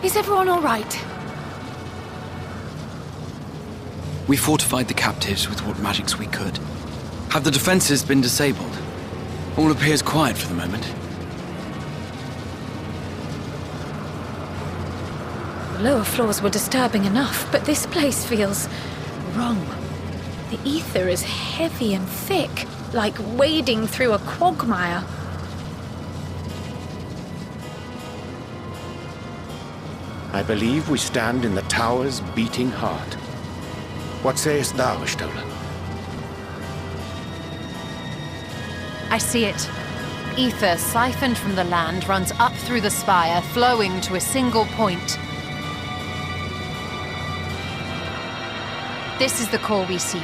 Is everyone all right? We fortified the captives with what magics we could. Have the defenses been disabled? All appears quiet for the moment. The lower floors were disturbing enough, but this place feels wrong. The ether is heavy and thick, like wading through a quagmire. I believe we stand in the tower's beating heart. What sayest thou, Ishtola? I see it. Ether siphoned from the land runs up through the spire, flowing to a single point. This is the core we seek.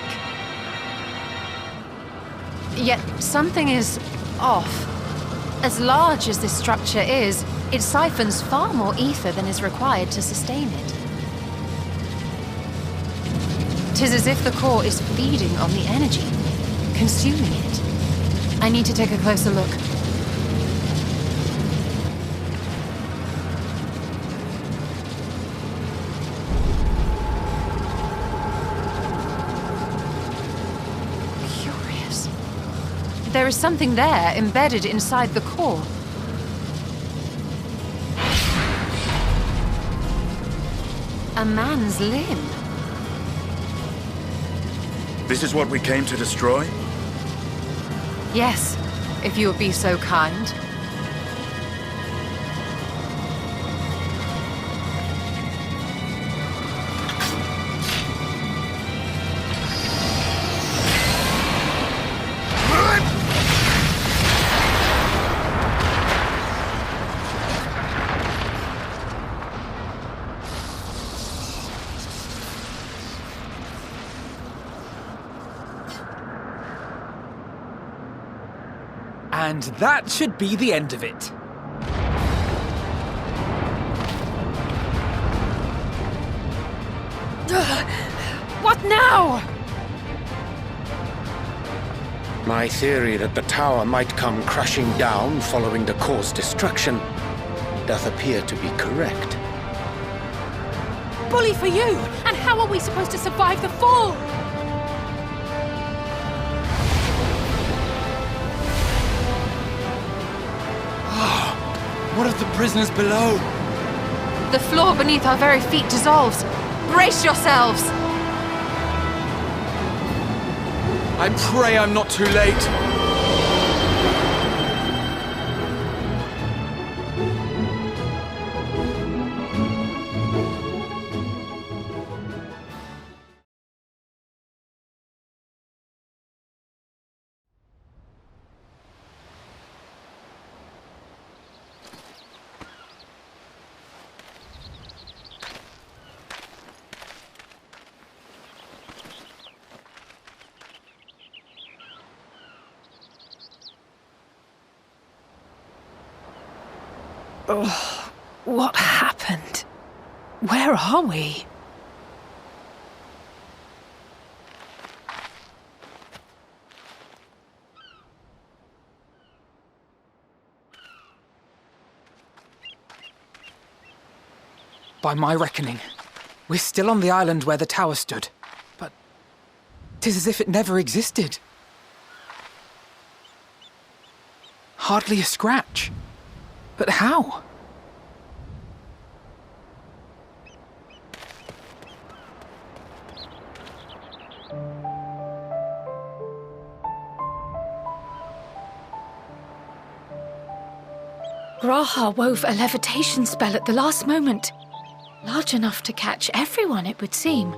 Yet something is off. As large as this structure is, it siphons far more ether than is required to sustain it. 'Tis as if the core is feeding on the energy, consuming it. I need to take a closer look. Curious. There is something there embedded inside the core. A man's limb. This is what we came to destroy? Yes, if you would be so kind. And that should be the end of it. What now? My theory that the tower might come crashing down following the core's destruction doth appear to be correct. Bully for you! And how are we supposed to survive the fall? What of the prisoners below? The floor beneath our very feet dissolves. Brace yourselves! I pray I'm not too late. Oh, what happened? Where are we? By my reckoning, we're still on the island where the tower stood. But 'tis as if it never existed. Hardly a scratch. But how? Graha wove a levitation spell at the last moment. Large enough to catch everyone, it would seem.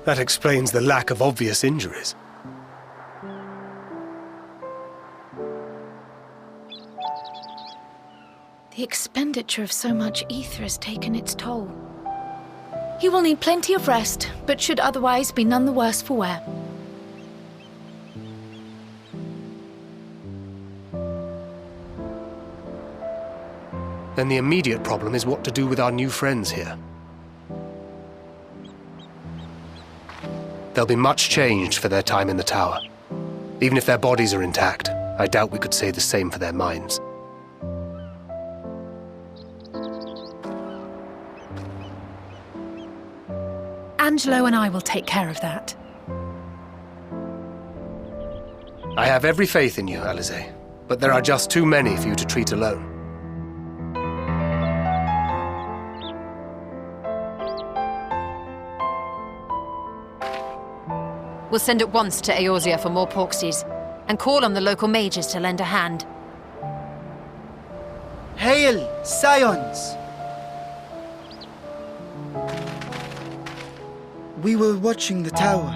That explains the lack of obvious injuries. The expenditure of so much ether has taken its toll. He will need plenty of rest, but should otherwise be none the worse for wear. Then the immediate problem is what to do with our new friends here. They'll be much changed for their time in the tower. Even if their bodies are intact, I doubt we could say the same for their minds. Angelo and I will take care of that. I have every faith in you, Alize, but there are just too many for you to treat alone. We'll send at once to Eorzea for more porksies, and call on the local mages to lend a hand. Hail, Scions! We were watching the tower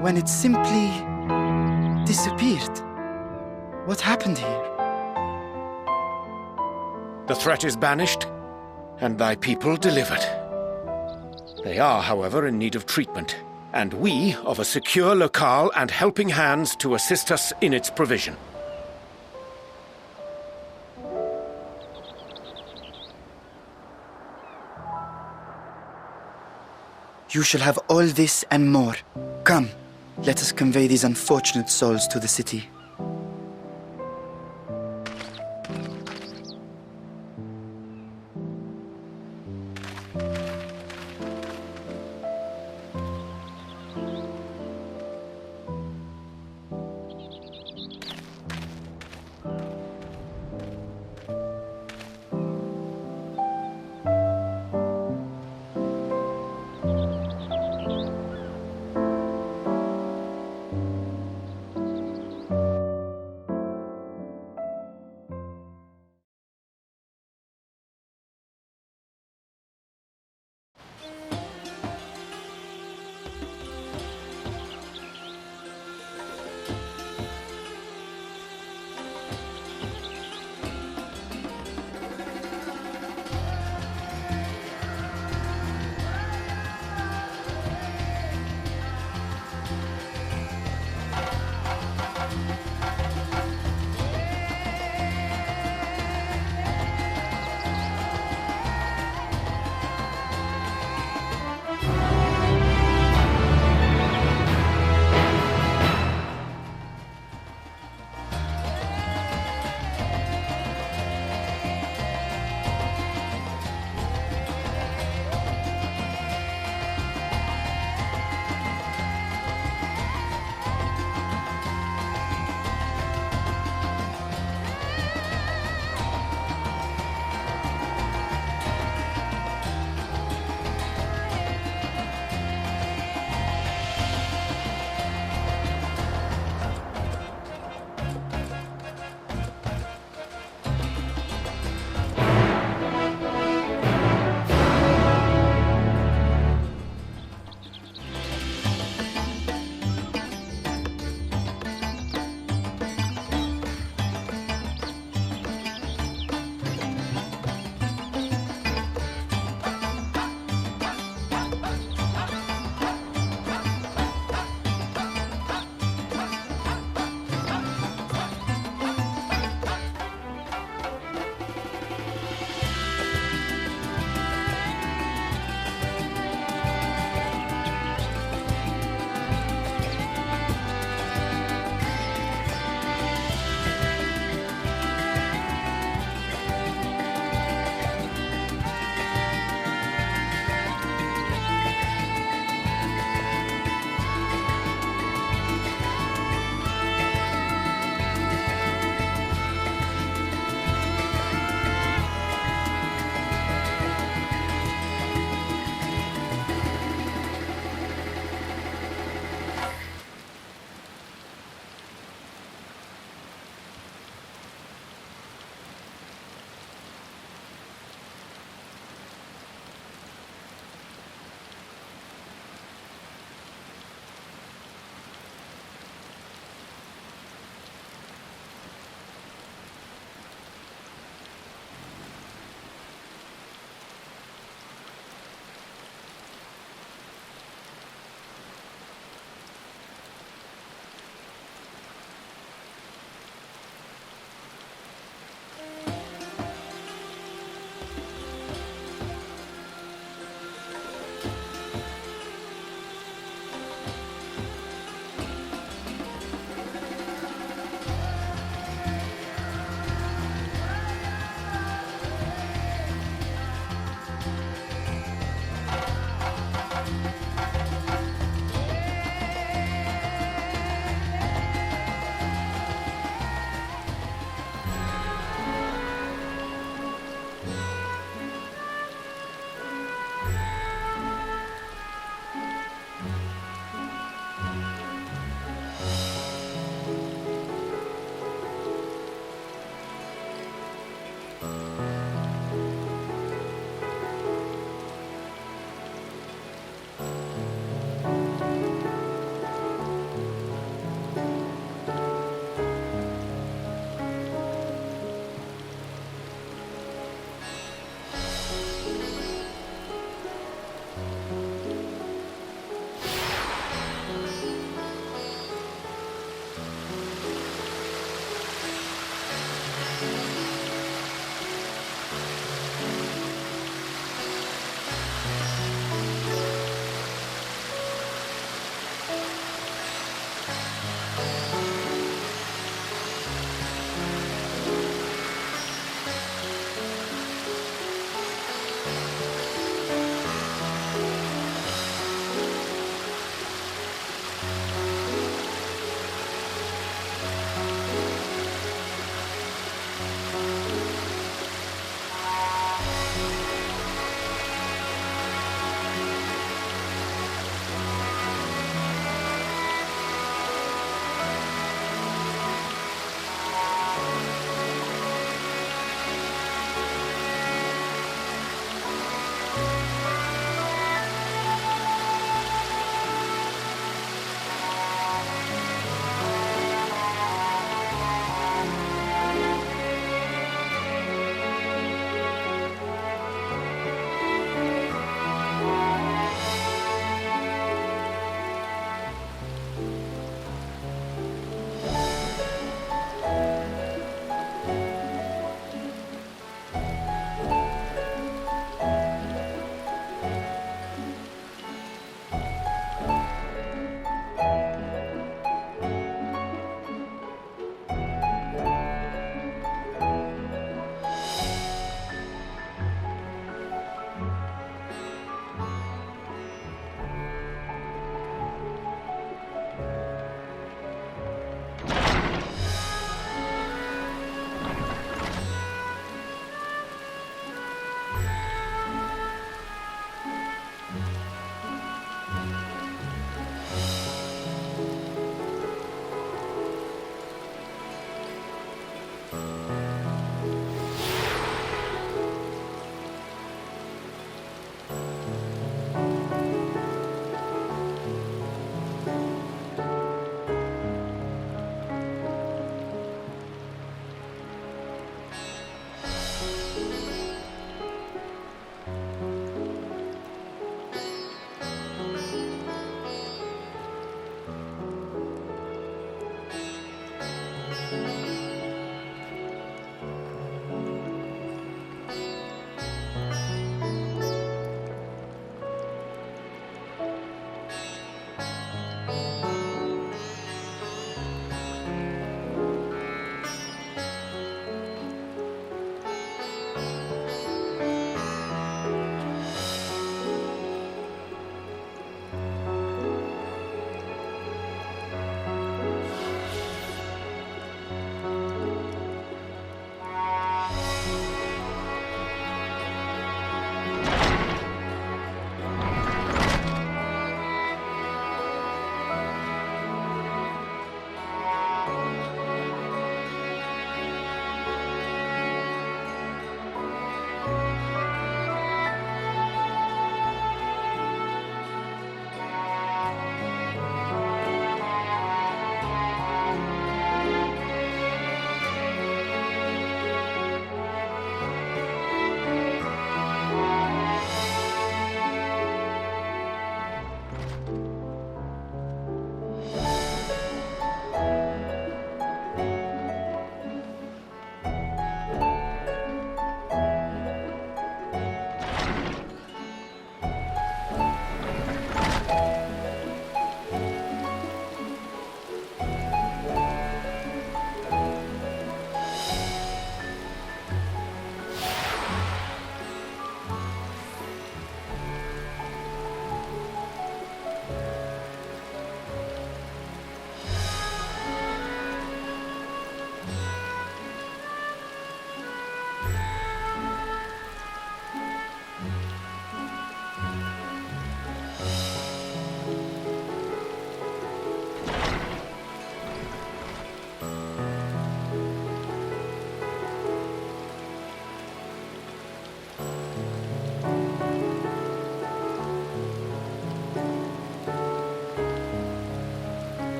when it simply disappeared. What happened here? The threat is banished, and thy people delivered. They are, however, in need of treatment, and we of a secure locale and helping hands to assist us in its provision. You shall have all this and more. Come, let us convey these unfortunate souls to the city.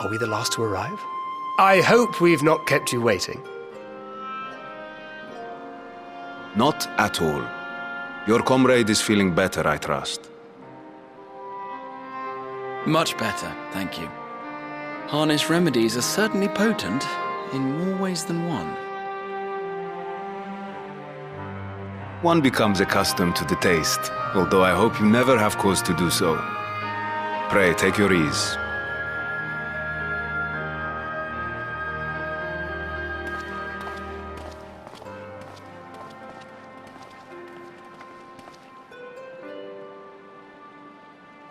Are we the last to arrive? I hope we've not kept you waiting. Not at all. Your comrade is feeling better, I trust. Much better, thank you. Harnish remedies are certainly potent, in more ways than one. One becomes accustomed to the taste, although I hope you never have cause to do so. Pray, take your ease.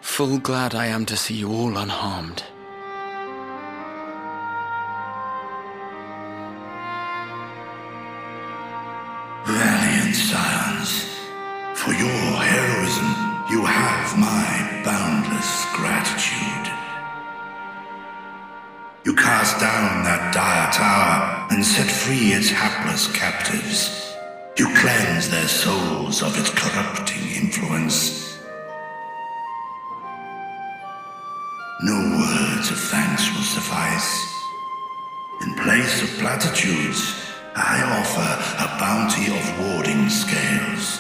Full glad I am to see you all unharmed. Valiant scions, for your heroism, you have my boundless gratitude. You cast down that dire tower and set free its hapless captives. You cleanse their souls of its corrupting influence. No words of thanks will suffice. In place of platitudes, I offer a bounty of warding scales.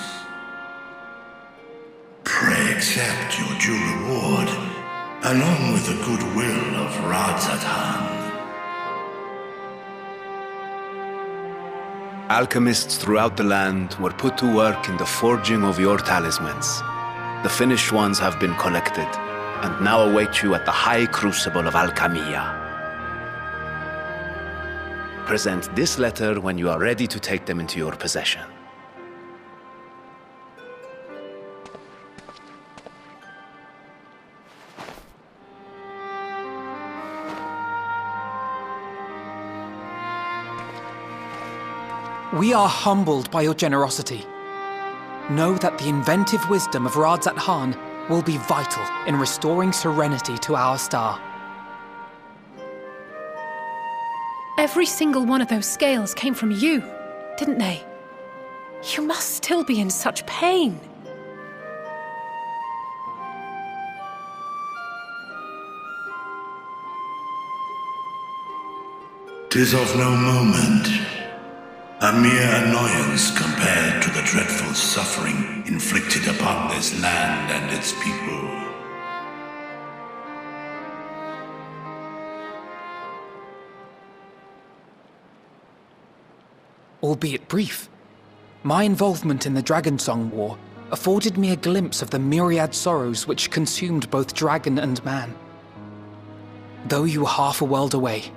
Pray accept your due reward, along with the goodwill of Radzatan. Alchemists throughout the land were put to work in the forging of your talismans. The finished ones have been collected, and now await you at the high crucible of Alchemia. Present this letter when you are ready to take them into your possession. We are humbled by your generosity. Know that the inventive wisdom of Radzatan will be vital in restoring serenity to our star. Every single one of those scales came from you, didn't they? You must still be in such pain. 'Tis of no moment. A mere annoyance compared to the dreadful suffering inflicted upon this land and its people. Albeit brief, my involvement in the Dragonsong War afforded me a glimpse of the myriad sorrows which consumed both dragon and man. Though you were half a world away,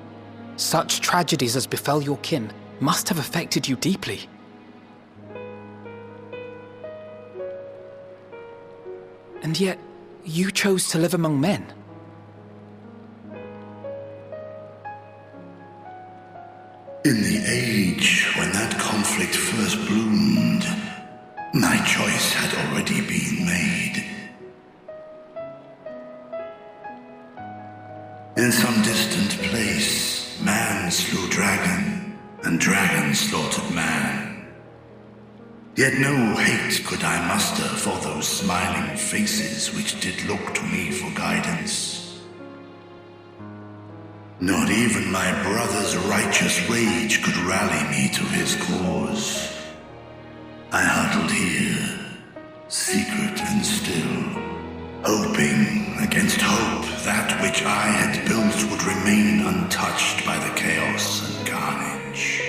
such tragedies as befell your kin must have affected you deeply. And yet, you chose to live among men. In the age when that conflict first bloomed, my choice had already been made. In some distant place, man slew dragon, and dragon slaughtered man. Yet no hate could I muster for those smiling faces which did look to me for guidance. Not even my brother's righteous rage could rally me to his cause. I huddled here, secret and still, hoping against hope that which I had built would remain untouched by the chaos and carnage.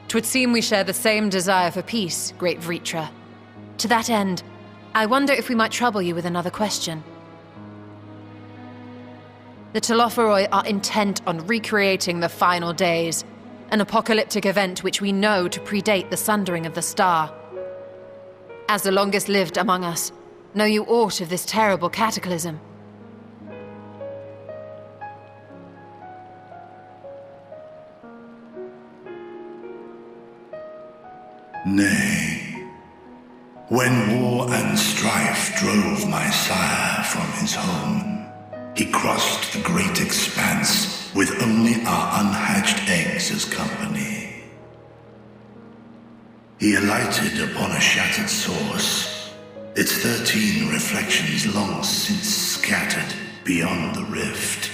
Twould seem we share the same desire for peace, great Vritra. To that end, I wonder if we might trouble you with another question. The Telophoroi are intent on recreating the final days, an apocalyptic event which we know to predate the sundering of the star. As the longest lived among us, know you aught of this terrible cataclysm? Nay. When war and strife drove my sire from his home, he crossed the great expanse with only our unhatched eggs as company. He alighted upon a shattered source, its 13 reflections long since scattered beyond the rift.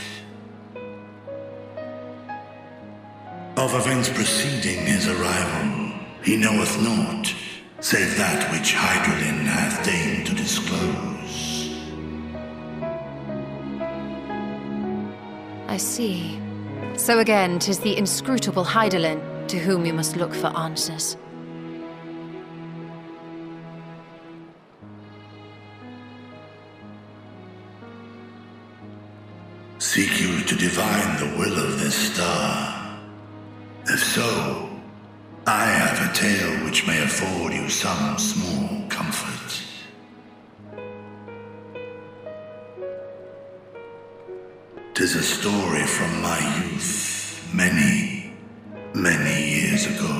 Of events preceding his arrival, he knoweth naught, save that which Hydralin hath deigned to disclose. I see. So again, 'tis the inscrutable Hydralin to whom you must look for answers. Seek you to divine the will of this star? If so, I have a tale which may afford you some small comfort. 'Tis a story from my youth, many, many years ago.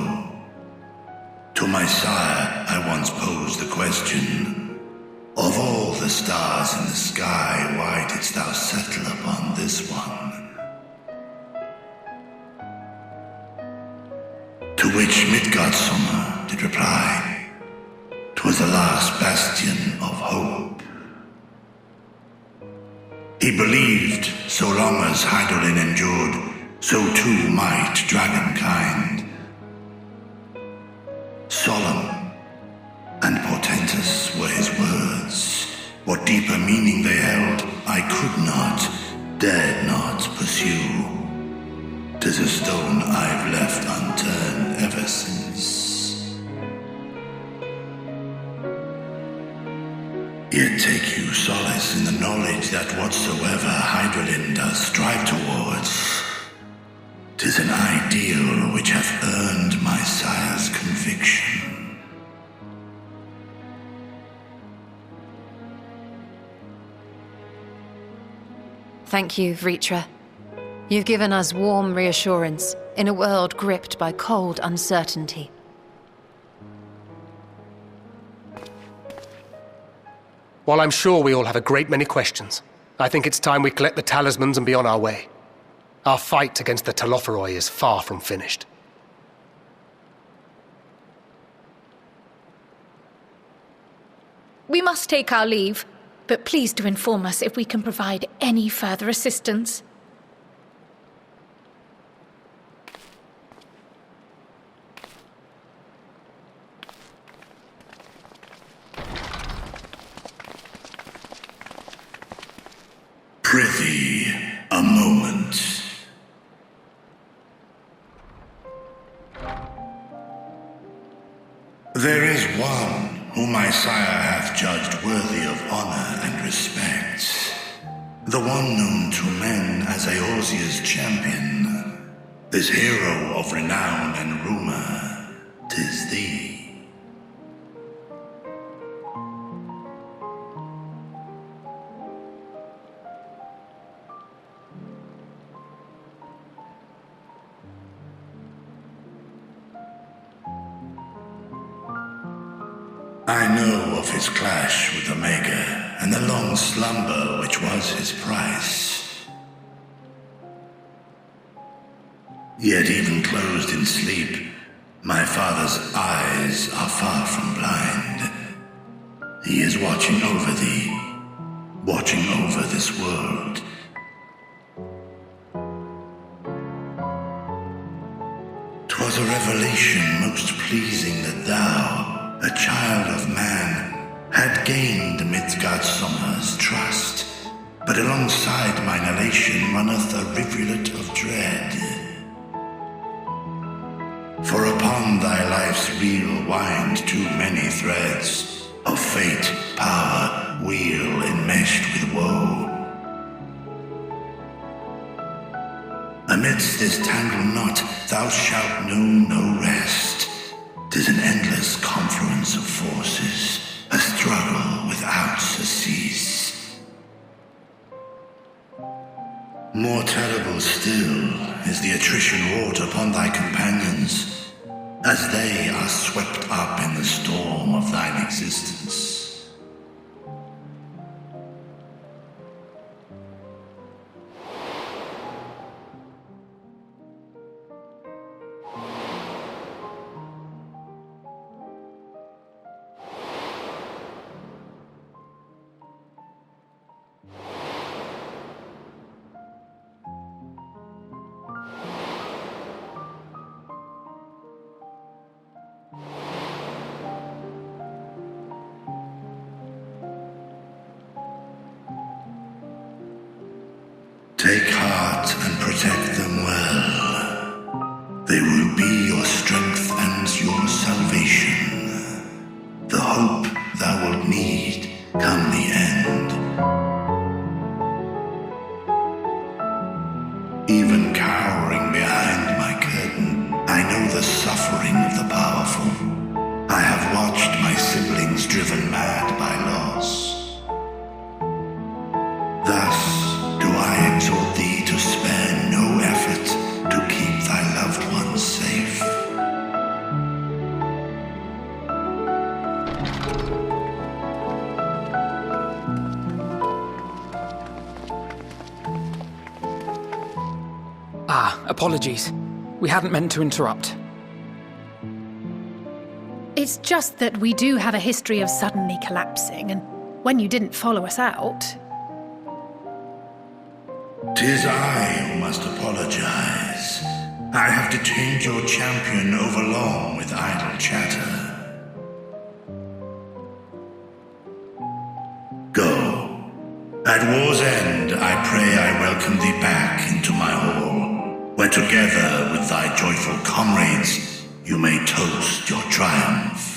To my sire, I once posed the question, of all the stars in the sky, why didst thou settle upon this one? To which Midgardsummer did reply, 'twas the last bastion of hope. He believed so long as Hydralin endured, so too might dragonkind. Solemn and portentous were his words. What deeper meaning they held, I could not, dared not pursue. 'Tis a stone I've left unturned ever since. Yet take you solace in the knowledge that whatsoever Hydralin does strive towards, 'tis an ideal which hath earned my sire's conviction. Thank you, Vritra. You've given us warm reassurance in a world gripped by cold uncertainty. While I'm sure we all have a great many questions, I think it's time we collect the talismans and be on our way. Our fight against the Talophoroi is far from finished. We must take our leave, but please do inform us if we can provide any further assistance. Prithee, a moment. There is one whom my sire hath judged worthy of honor and respect. The one known to men as Eorzea's champion. This hero of renown and rumor, 'tis thee. I know of his clash with Omega, and the long slumber which was his price. Yet even closed in sleep, my father's eyes are far from blind. He is watching over thee, watching over this world. 'Twas a revelation most pleasing that thou, a child of man, had gained Midgardsormr's trust, but alongside mine elation runneth a rivulet of dread. For upon thy life's reel wind too many threads of fate, power, wheel enmeshed with woe. Amidst this tangled knot thou shalt know no rest. 'Tis an endless confluence of forces, a struggle without surcease. More terrible still is the attrition wrought upon thy companions, as they are swept up in the storm of thine existence. Take heart and protect them well. They will be your strength and your salvation. The hope thou wilt need come the end. Even cowering behind my curtain, I know the suffering of the powerful. I have watched my siblings driven mad by loss. Thus do I exhort thee to spare no effort to keep thy loved ones safe. Apologies. We hadn't meant to interrupt. It's just that we do have a history of suddenly collapsing, and when you didn't follow us out... 'Tis I who must apologize. I have detained your champion overlong with idle chatter. Go. At war's end, I pray I welcome thee back into my hall, where together with thy joyful comrades, you may toast your triumph.